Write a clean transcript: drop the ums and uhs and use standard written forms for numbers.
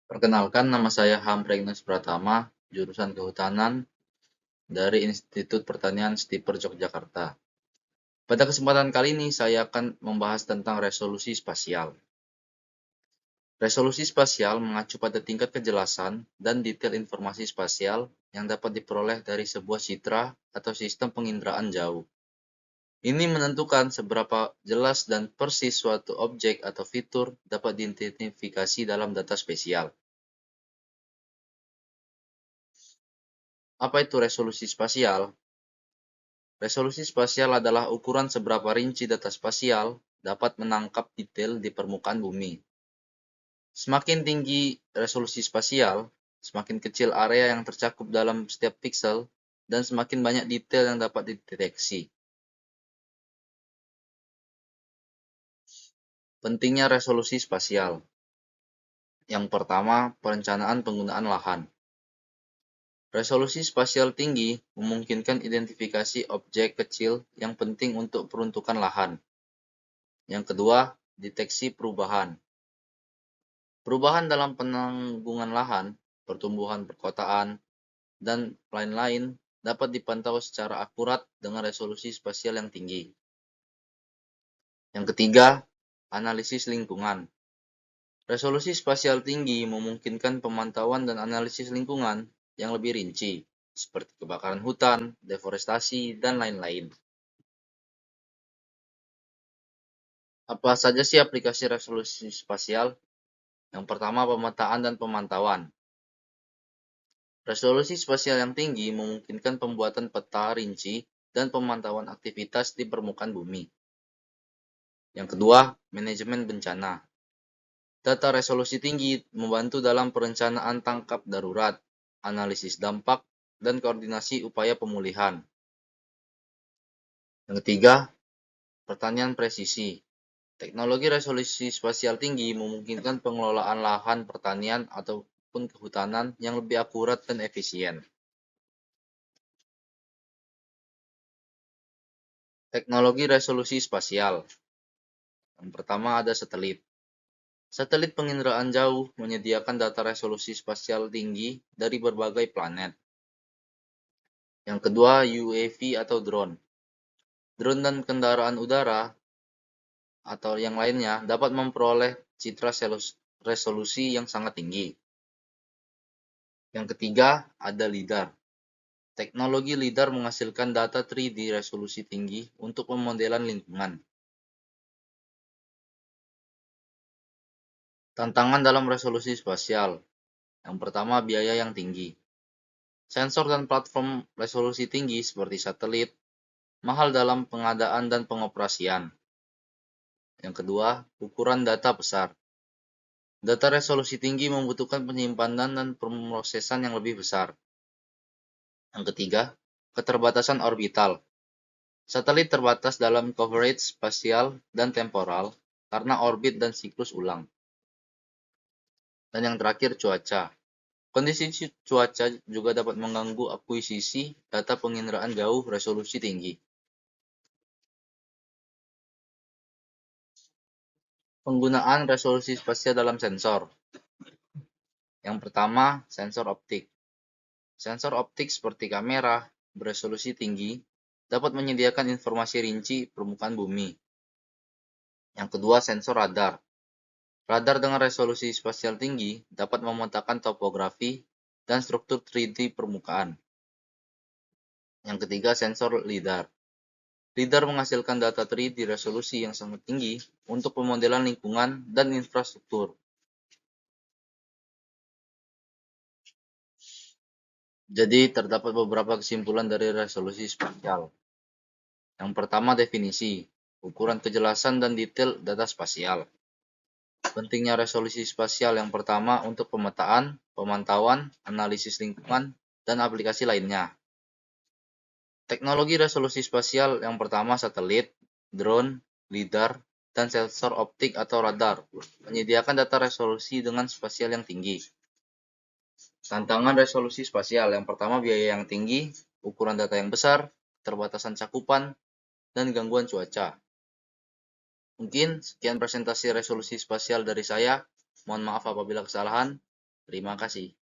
Perkenalkan, nama saya Ham Regnas Pratama, jurusan Kehutanan dari Institut Pertanian Stiper Yogyakarta. Pada kesempatan kali ini saya akan membahas tentang resolusi spasial. Resolusi spasial mengacu pada tingkat kejelasan dan detail informasi spasial yang dapat diperoleh dari sebuah citra atau sistem penginderaan jauh. Ini menentukan seberapa jelas dan persis suatu objek atau fitur dapat diidentifikasi dalam data spasial. Apa itu resolusi spasial? Resolusi spasial adalah ukuran seberapa rinci data spasial dapat menangkap detail di permukaan bumi. Semakin tinggi resolusi spasial, semakin kecil area yang tercakup dalam setiap pixel, dan semakin banyak detail yang dapat dideteksi. Pentingnya resolusi spasial. Yang pertama, perencanaan penggunaan lahan. Resolusi spasial tinggi memungkinkan identifikasi objek kecil yang penting untuk peruntukan lahan. Yang kedua, deteksi perubahan. Perubahan dalam penanggungan lahan, pertumbuhan perkotaan, dan lain-lain dapat dipantau secara akurat dengan resolusi spasial yang tinggi. Yang ketiga, analisis lingkungan. Resolusi spasial tinggi memungkinkan pemantauan dan analisis lingkungan yang lebih rinci, seperti kebakaran hutan, deforestasi, dan lain-lain. Apa saja sih aplikasi resolusi spasial? Yang pertama, pemetaan dan pemantauan. Resolusi spasial yang tinggi memungkinkan pembuatan peta rinci dan pemantauan aktivitas di permukaan bumi. Yang kedua, manajemen bencana. Data resolusi tinggi membantu dalam perencanaan tanggap darurat, analisis dampak, dan koordinasi upaya pemulihan. Yang ketiga, pertanian presisi. Teknologi resolusi spasial tinggi memungkinkan pengelolaan lahan pertanian ataupun kehutanan yang lebih akurat dan efisien. Teknologi resolusi spasial. Yang pertama ada satelit. Satelit penginderaan jauh menyediakan data resolusi spasial tinggi dari berbagai planet. Yang kedua, UAV atau drone. Drone dan kendaraan udara atau yang lainnya dapat memperoleh citra resolusi yang sangat tinggi. Yang ketiga, ada LiDAR. Teknologi LiDAR menghasilkan data 3D resolusi tinggi untuk pemodelan lingkungan. Tantangan dalam resolusi spasial. Yang pertama, biaya yang tinggi. Sensor dan platform resolusi tinggi seperti satelit mahal dalam pengadaan dan pengoperasian. Yang kedua, ukuran data besar. Data resolusi tinggi membutuhkan penyimpanan dan pemrosesan yang lebih besar. Yang ketiga, keterbatasan orbital. Satelit terbatas dalam coverage spasial dan temporal karena orbit dan siklus ulang. Dan yang terakhir, cuaca. Kondisi cuaca juga dapat mengganggu akuisisi data penginderaan jauh resolusi tinggi. Penggunaan resolusi spasial dalam sensor. Yang pertama, sensor optik. Sensor optik seperti kamera beresolusi tinggi dapat menyediakan informasi rinci permukaan bumi. Yang kedua, sensor radar. Radar dengan resolusi spasial tinggi dapat memetakan topografi dan struktur 3D permukaan. Yang ketiga, sensor LiDAR. LiDAR menghasilkan data 3D resolusi yang sangat tinggi untuk pemodelan lingkungan dan infrastruktur. Jadi, terdapat beberapa kesimpulan dari resolusi spasial. Yang pertama, definisi, ukuran kejelasan dan detail data spasial. Pentingnya resolusi spasial yang pertama untuk pemetaan, pemantauan, analisis lingkungan, dan aplikasi lainnya. Teknologi resolusi spasial yang pertama satelit, drone, LiDAR, dan sensor optik atau radar menyediakan data resolusi dengan spasial yang tinggi. Tantangan resolusi spasial yang pertama biaya yang tinggi, ukuran data yang besar, keterbatasan cakupan, dan gangguan cuaca. Mungkin sekian presentasi resolusi spasial dari saya. Mohon maaf apabila kesalahan. Terima kasih.